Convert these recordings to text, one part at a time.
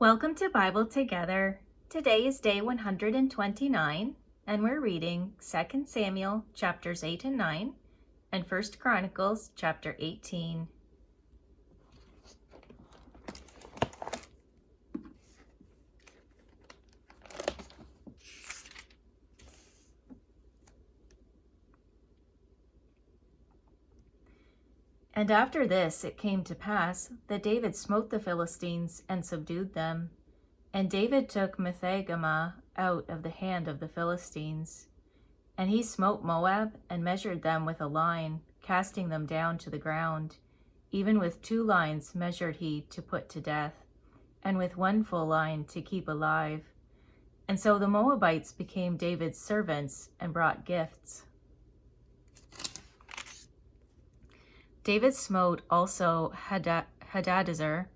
Welcome to Bible Together. Today is day 129, and we're reading 2 Samuel chapters 8 and 9 and 1 Chronicles chapter 18. And after this it came to pass that David smote the Philistines and subdued them. And David took Methegama out of the hand of the Philistines. And he smote Moab and measured them with a line, casting them down to the ground. Even with 2 lines measured he to put to death, and with 1 full line to keep alive. And so the Moabites became David's servants and brought gifts. David smote also Hadadezer,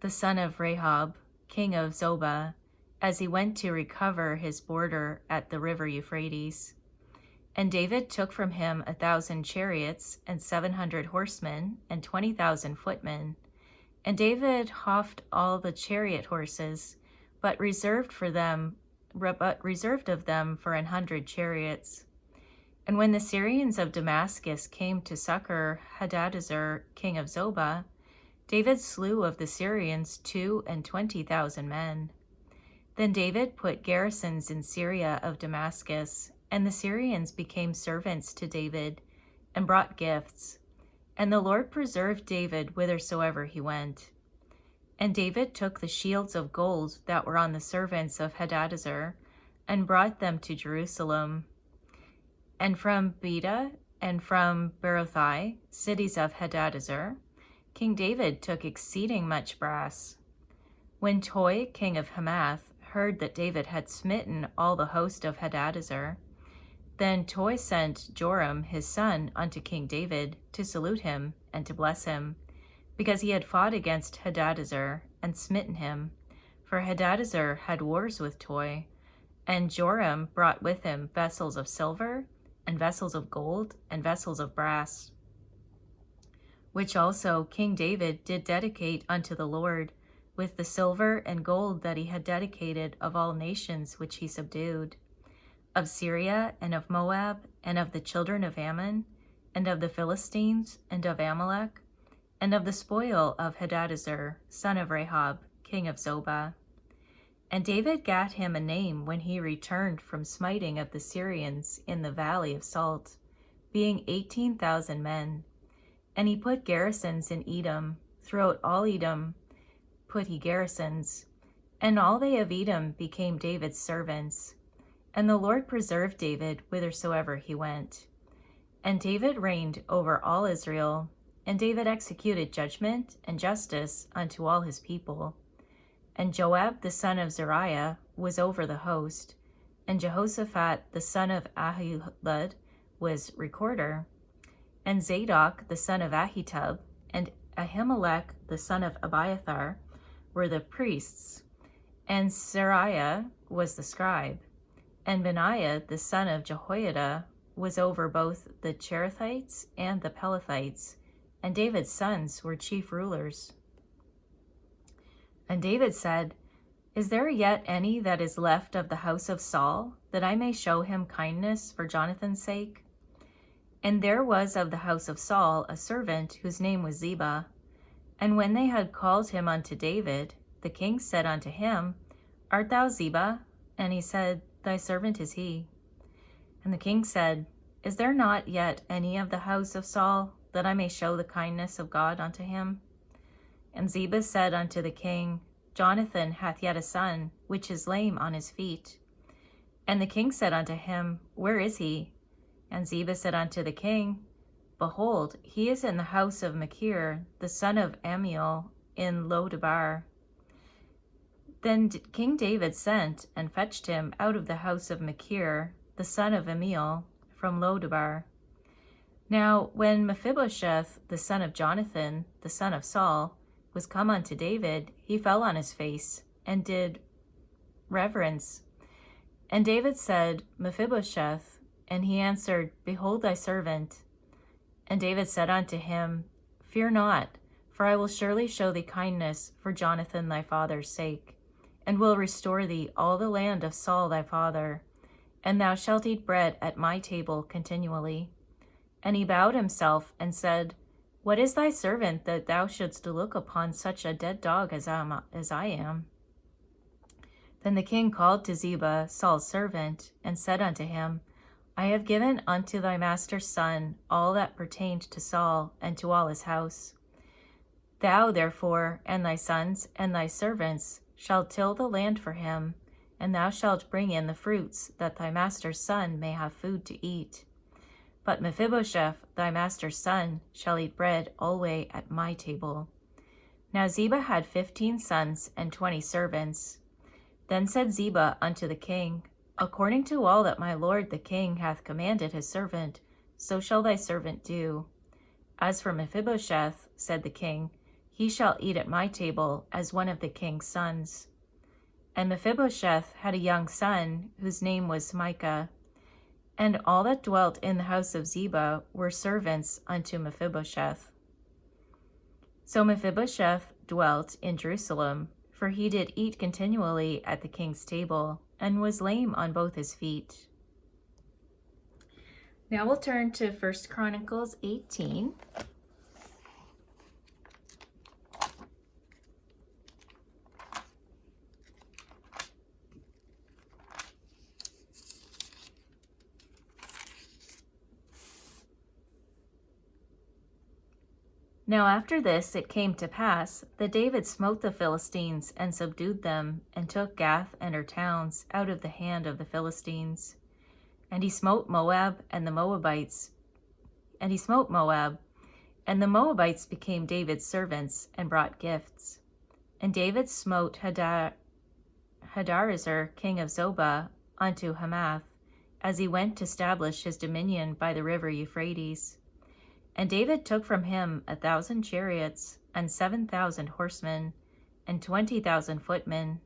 the son of Rehob, king of Zobah, as he went to recover his border at the river Euphrates. And David took from him 1,000 chariots and 700 horsemen and 20,000 footmen. And David houghed all the chariot horses, but reserved of them for 100 chariots. And when the Syrians of Damascus came to succor Hadadezer, king of Zobah, David slew of the Syrians 22,000 men. Then David put garrisons in Syria of Damascus, and the Syrians became servants to David and brought gifts. And the Lord preserved David whithersoever he went. And David took the shields of gold that were on the servants of Hadadezer and brought them to Jerusalem. And from Beda and from Berothai, cities of Hadadezer, King David took exceeding much brass. When Toi, king of Hamath, heard that David had smitten all the host of Hadadezer, then Toi sent Joram his son unto King David to salute him and to bless him, because he had fought against Hadadezer and smitten him. For Hadadezer had wars with Toi, and Joram brought with him vessels of silver, and vessels of gold, and vessels of brass, which also King David did dedicate unto the Lord, with the silver and gold that he had dedicated of all nations which he subdued, of Syria, and of Moab, and of the children of Ammon, and of the Philistines, and of Amalek, and of the spoil of Hadadezer, son of Rehob, king of Zobah. And David gat him a name when he returned from smiting of the Syrians in the valley of Salt, being 18,000 men. And he put garrisons in Edom. Throughout all Edom put he garrisons. And all they of Edom became David's servants. And the Lord preserved David whithersoever he went. And David reigned over all Israel. And David executed judgment and justice unto all his people. And Joab the son of Zeruiah was over the host, and Jehoshaphat the son of Ahilud was recorder, and Zadok the son of Ahitub, and Ahimelech the son of Abiathar were the priests, and Seraiah was the scribe, and Benaiah the son of Jehoiada was over both the Cherethites and the Pelethites, and David's sons were chief rulers. And David said, Is there yet any that is left of the house of Saul, that I may show him kindness for Jonathan's sake? And there was of the house of Saul a servant whose name was Ziba. And when they had called him unto David, the king said unto him, Art thou Ziba? And he said, Thy servant is he. And the king said, Is there not yet any of the house of Saul, that I may show the kindness of God unto him? And Ziba said unto the king, Jonathan hath yet a son, which is lame on his feet. And the king said unto him, Where is he? And Ziba said unto the king, Behold, he is in the house of Machir, the son of Ammiel, in Lo-debar. Then King David sent and fetched him out of the house of Machir, the son of Ammiel, from Lo-debar. Now when Mephibosheth, the son of Jonathan, the son of Saul, was come unto David, he fell on his face, and did reverence. And David said, Mephibosheth. And he answered, Behold thy servant. And David said unto him, Fear not, for I will surely show thee kindness for Jonathan thy father's sake. and will restore thee all the land of Saul thy father, and thou shalt eat bread at my table continually. And he bowed himself and said, What is thy servant that thou shouldst look upon such a dead dog as I am? Then the king called to Ziba, Saul's servant, and said unto him, I have given unto thy master's son all that pertained to Saul and to all his house. Thou, therefore, and thy sons and thy servants shalt till the land for him, and thou shalt bring in the fruits, that thy master's son may have food to eat. But Mephibosheth, thy master's son, shall eat bread alway at my table. Now Ziba had 15 sons and 20 servants. Then said Ziba unto the king, According to all that my lord the king hath commanded his servant, so shall thy servant do. As for Mephibosheth, said the king, he shall eat at my table as one of the king's sons. And Mephibosheth had a young son, whose name was Micah. And all that dwelt in the house of Ziba were servants unto Mephibosheth. So Mephibosheth dwelt in Jerusalem, for he did eat continually at the king's table, and was lame on both his feet. Now we'll turn to 1 Chronicles 18. Now after this it came to pass that David smote the Philistines and subdued them, and took Gath and her towns out of the hand of the Philistines. And he smote Moab and the Moabites. And he smote Moab, and the Moabites became David's servants and brought gifts. And David smote Hadarezer, king of Zobah, unto Hamath, as he went to establish his dominion by the river Euphrates. And David took from him 1,000 chariots, and 7,000 horsemen, and 20,000 footmen.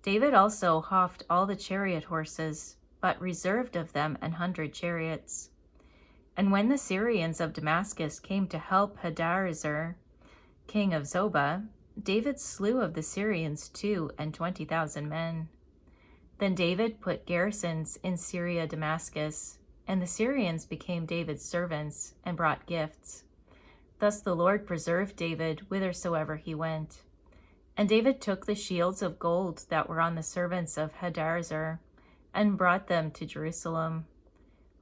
David also houghed all the chariot horses, but reserved of them 100 chariots. And when the Syrians of Damascus came to help Hadarezer, king of Zobah, David slew of the Syrians 22,000 men. Then David put garrisons in Syria Damascus, and the Syrians became David's servants and brought gifts. Thus the Lord preserved David whithersoever he went. And David took the shields of gold that were on the servants of Hadarezer, and brought them to Jerusalem.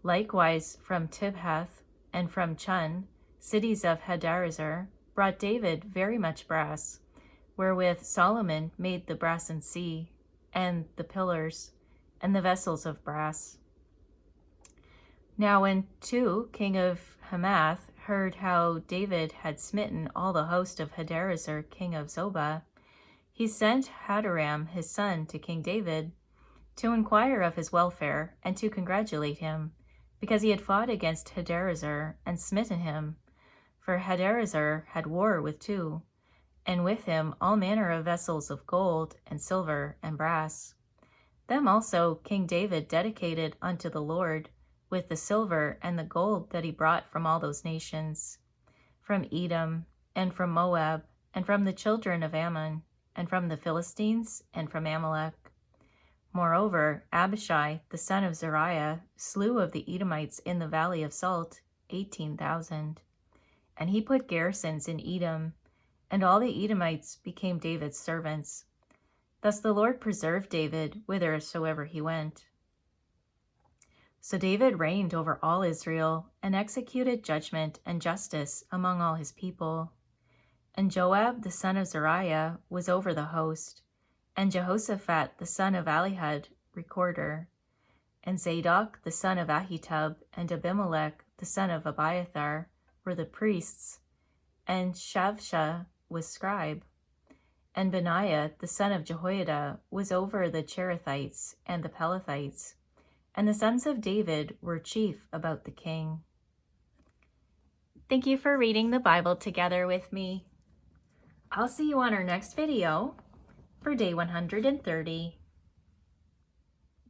Likewise from Tibhath and from Chun, cities of Hadarezer, brought David very much brass, wherewith Solomon made the brassen sea, and the pillars, and the vessels of brass. Now when Tu, king of Hamath, heard how David had smitten all the host of Hadarezer, king of Zobah, he sent Hadoram his son to King David, to inquire of his welfare, and to congratulate him, because he had fought against Hadarezer and smitten him. For Hadarezer had war with Tu, and with him all manner of vessels of gold and silver and brass. Them also King David dedicated unto the Lord, with the silver and the gold that he brought from all those nations, from Edom, and from Moab, and from the children of Ammon, and from the Philistines, and from Amalek. Moreover, Abishai, the son of Zeruiah, slew of the Edomites in the valley of Salt 18,000. And he put garrisons in Edom, and all the Edomites became David's servants. Thus the Lord preserved David whithersoever he went. So David reigned over all Israel, and executed judgment and justice among all his people. And Joab the son of Zeruiah was over the host, and Jehoshaphat the son of Ahilud recorder, and Zadok the son of Ahitub, and Abimelech the son of Abiathar were the priests, and Shavsha was scribe. And Benaiah the son of Jehoiada was over the Cherethites and the Pelethites, and the sons of David were chief about the king. Thank you for reading the Bible together with me. I'll see you on our next video for day 130.